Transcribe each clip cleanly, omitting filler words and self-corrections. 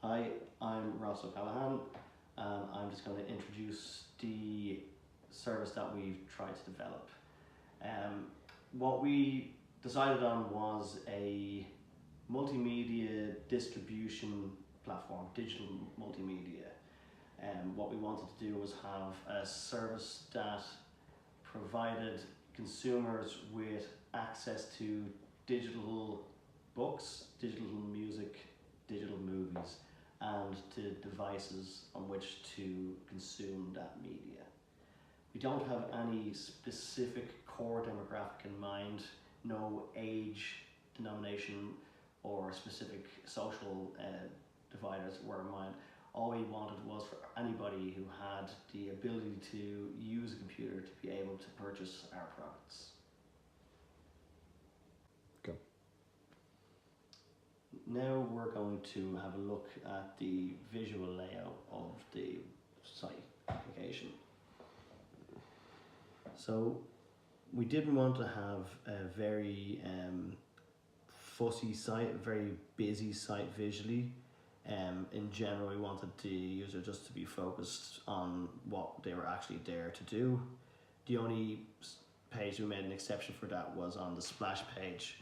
Hi, I'm Ross O'Callaghan, and I'm just going to introduce the service that we've tried to develop. What we decided on was a multimedia distribution platform, digital multimedia. What we wanted to do was have a service that provided consumers with access to digital books, digital music, digital movies, and to devices on which to consume that media. We don't have any specific core demographic in mind, no age, denomination, or specific social dividers were in mind. All we wanted was for anybody who had the ability to use a computer to be able to purchase our products. Go. Now we're going to have a look at the visual layout of the site application. So we didn't want to have a very fussy site, a very busy site visually. In general, we wanted the user just to be focused on what they were actually there to do. The only page we made an exception for that was on the splash page,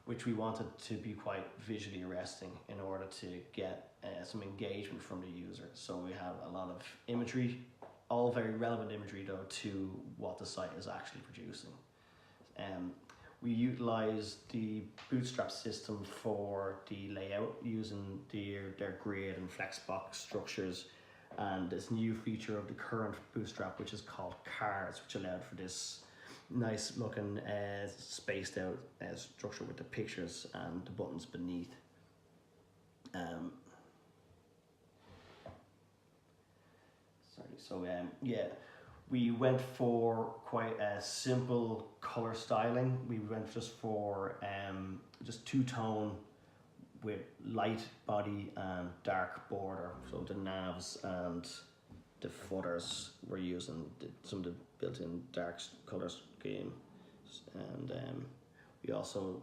which we wanted to be quite visually arresting in order to get some engagement from the user. So we have a lot of imagery, all very relevant imagery though to what the site is actually producing. We utilize the Bootstrap system for the layout using their grid and flexbox structures, and this new feature of the current Bootstrap, which is called Cards, which allowed for this nice looking spaced out structure with the pictures and the buttons beneath. Yeah, we went for quite a simple color styling. We went just for just two-tone with light body and dark border. So the navs and the footers were using some of the built-in dark color scheme, and we also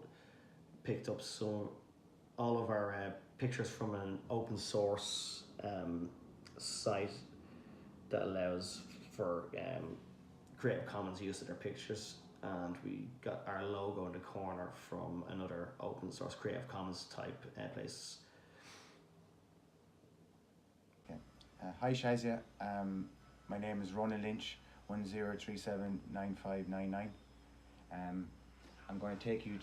picked up all of our pictures from an open source site that allows for Creative Commons use of their pictures, and we got our logo in the corner from another open source Creative Commons type place. Okay. Hi Shazia, my name is Ronan Lynch, 10379599. I'm going to take you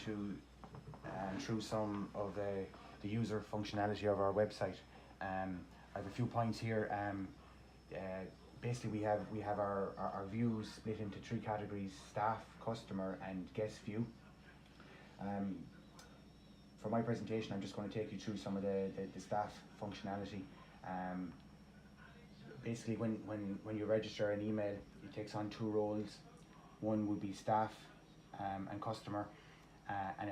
through some of the user functionality of our website. I have a few points here. Basically we have our views split into three categories: staff, customer and guest view. For my presentation I'm just going to take you through some of the staff functionality. Basically when you register an email, it takes on two roles. One would be staff and customer, and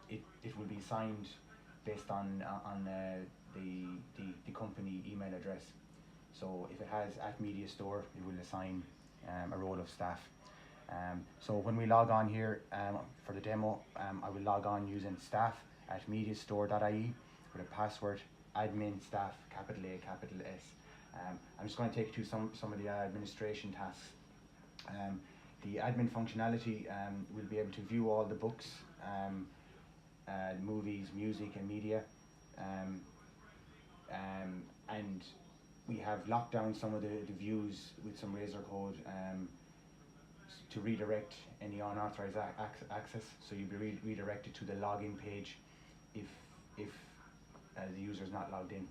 it will be assigned based on the company email address. So if it has @MediaStore, it will assign a role of staff. So when we log on here for the demo, I will log on using staff@mediastore.ie with a password admin staff capital A capital S. I'm just going to take you through some of the administration tasks. The admin functionality will be able to view all the books, movies, music and media, and we have locked down some of the views with some Razor code to redirect any unauthorized access. So you'll be redirected to the login page if the user is not logged in.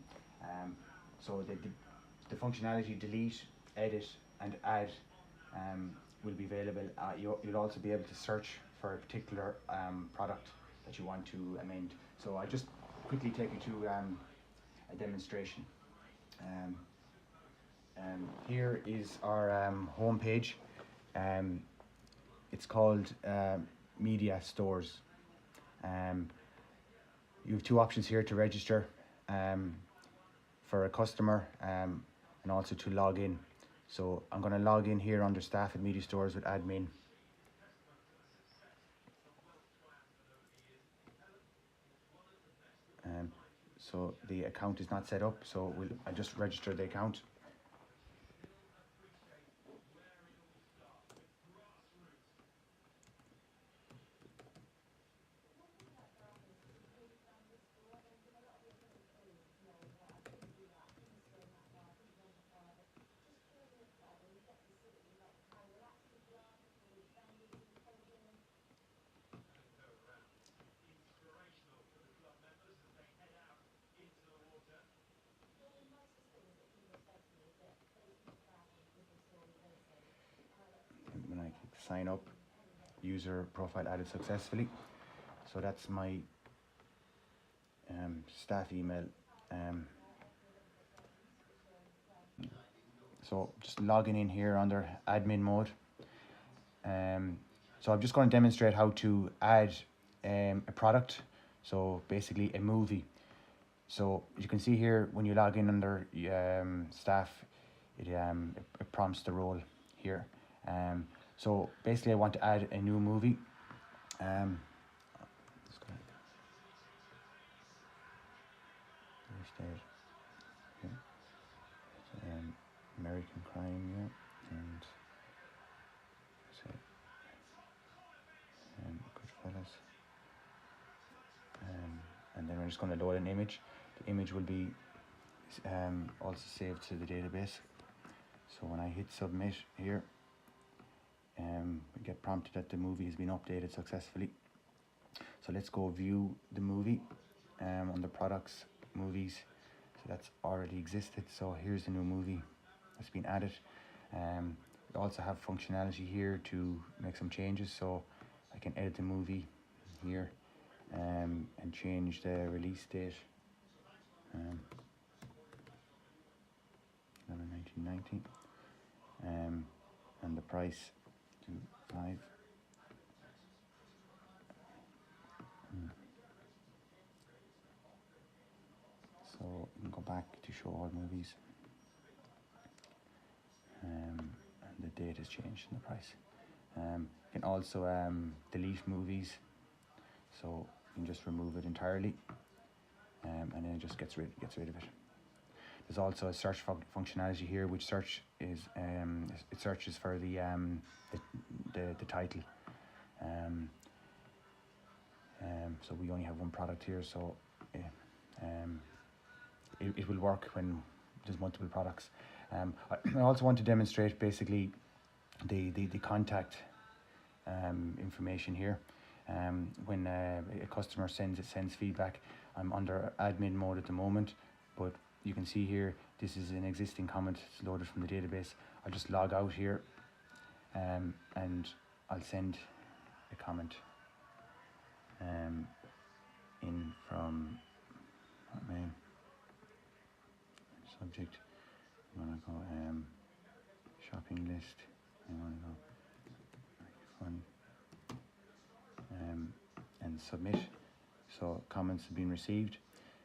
So the functionality delete, edit and add will be available. You'll also be able to search for a particular product that you want to amend. So I'll just quickly take you to a demonstration. Here is our home page. It's called Media Stores. You have two options here to register for a customer and also to log in. So I'm going to log in here under staff at Media Stores with admin. So the account is not set up, so I'll just register the account. When I click sign up, user profile added successfully. So that's my staff email. So just logging in here under admin mode. So I'm just going to demonstrate how to add a product. So basically a movie. So you can see here when you log in under staff, it prompts the role here. So basically I want to add a new movie. American Crime, yeah, and so Goodfellas, and then we're just going to load an image. The image will be also saved to the database. So when I hit submit here, we get prompted that the movie has been updated successfully. So let's go view the movie under products, movies. So that's already existed. So here's the new movie that's been added. We also have functionality here to make some changes. So I can edit the movie here and change the release date. 1990, and the price to 5. So we can go back to show all movies, and the date has changed in the price. You can also delete movies, so you can just remove it entirely, and then it just gets rid of it. There's also a search functionality here, which it searches for the title. So we only have one product here, so it will work when there's multiple products. I also want to demonstrate basically the contact information here. When a customer sends feedback, I'm under admin mode at the moment, but you can see here this is an existing comment. It's loaded from the database. I'll just log out here, and I'll send a comment in from main subject. I'm gonna go shopping list. I'm gonna go fun and submit. So comments have been received.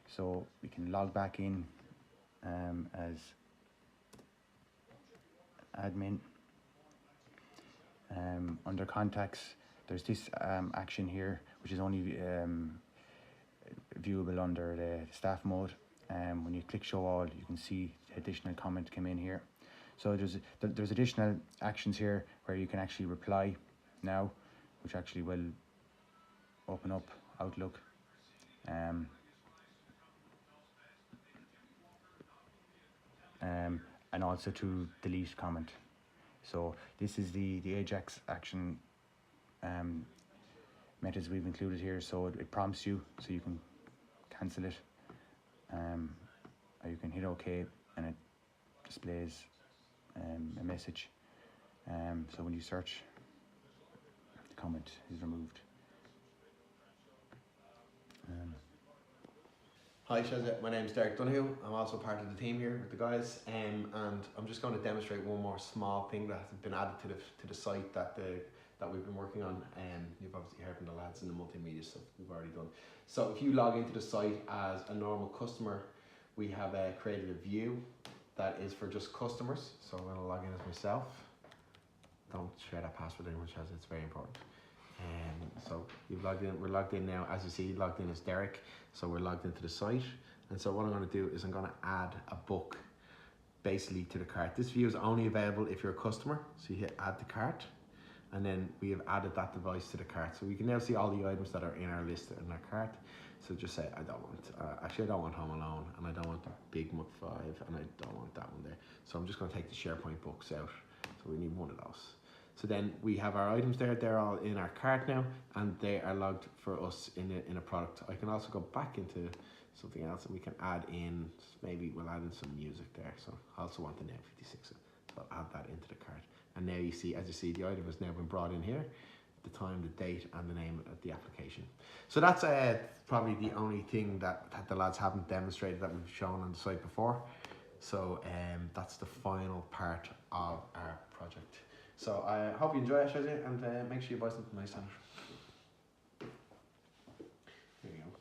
So we can log back in as admin. Under contacts, there's this action here, which is only viewable under the staff mode. When you click show all, you can see the additional comment come in here. So there's additional actions here where you can actually reply now, which actually will open up Outlook. And also to delete comment. So this is the Ajax action methods we've included here. So it prompts you, so you can cancel it, or you can hit OK, and it displays a message. So when you search, the comment is removed. Hi Shazza, my name's Derek Donoghue. I'm also part of the team here with the guys, and I'm just going to demonstrate one more small thing that has been added to the site that we've been working on. You've obviously heard from the lads in the multimedia stuff we've already done. So if you log into the site as a normal customer, we have created a view that is for just customers. So I'm going to log in as myself. Don't share that password anymore, Shazza, it's very important. So you've logged in. We're logged in now. As you see, logged in as Derek. So we're logged into the site, And so what I'm going to do is I'm going to add a book basically to the cart. This view is only available if you're a customer. So you hit add to cart, and then we have added that device to the cart. So we can now see all the items that are in our list in our cart. So just say, I don't want, actually I don't want Home Alone, and I don't want the Big Mutt 5, and I don't want that one there. So I'm just going to take the SharePoint books out. So we need one of those. So then we have our items there, they're all in our cart now, and they are logged for us in a product. I can also go back into something else, and we can add in, maybe we'll add in some music there. So I also want the Now 56, so I'll add that into the cart. And now you see, as you see, the item has now been brought in here, the time, the date, and the name of the application. So that's probably the only thing that the lads haven't demonstrated that we've shown on the site before. So that's the final part of our project. So I hope you enjoy it, Shazia, and make sure you buy something nice on it.